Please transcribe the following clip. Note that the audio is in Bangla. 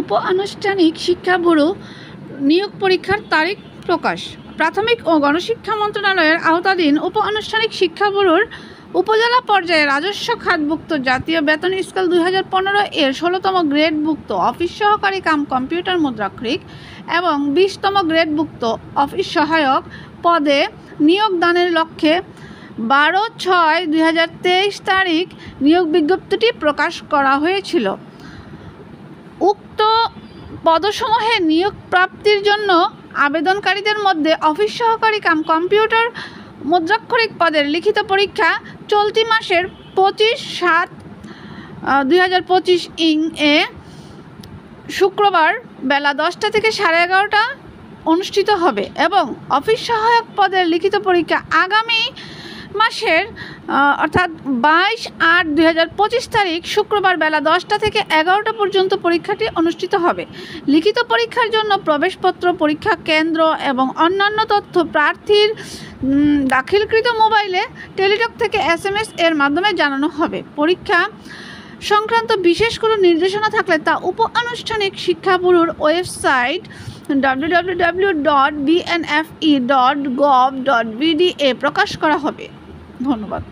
উপ আনুষ্ঠানিক শিক্ষা ব্যুরো নিয়োগ পরীক্ষার তারিখ প্রকাশ। প্রাথমিক ও গণশিক্ষা মন্ত্রণালয়ের আওতাধীন উপ আনুষ্ঠানিক শিক্ষা ব্যুরোর উপজেলা পর্যায়ে রাজস্ব খাতভুক্ত জাতীয় বেতন স্কেল 2015 এর 16তম গ্রেডভুক্ত অফিস সহকারী কাম কম্পিউটার মুদ্রাক্ষরিক এবং 20তম গ্রেডভুক্ত অফিস সহায়ক পদে নিয়োগদানের লক্ষ্যে 12/6/2023 তারিখ নিয়োগ বিজ্ঞপ্তিটি প্রকাশ করা হয়েছিল। উক্ত পদসমূহে নিয়োগ প্রাপ্তির জন্য আবেদনকারীদের মধ্যে অফিস সহকারী কাম কম্পিউটার মুদ্রাক্ষরিক পদের লিখিত পরীক্ষা চলতি মাসের 25/7/2025 শুক্রবার বেলা 10টা থেকে 11:30 অনুষ্ঠিত হবে এবং অফিস সহায়ক পদের লিখিত পরীক্ষা আগামী মাসের অর্থাৎ 22/8/2025 তারিখ শুক্রবার বেলা 10টা থেকে 11টা পর্যন্ত পরীক্ষাটি অনুষ্ঠিত হবে। লিখিত পরীক্ষার জন্য প্রবেশপত্র, পরীক্ষা কেন্দ্র এবং অন্যান্য তথ্য প্রার্থীর দাখিলকৃত মোবাইলে টেলিটক থেকে SMS এর মাধ্যমে জানানো হবে। পরীক্ষা সংক্রান্ত বিশেষ কোনো নির্দেশনা থাকলে তা উপ আনুষ্ঠানিক শিক্ষা ব্যুরোর ওয়েবসাইট www.bnfe.gov.bd এ প্রকাশ করা হবে। ধন্যবাদ।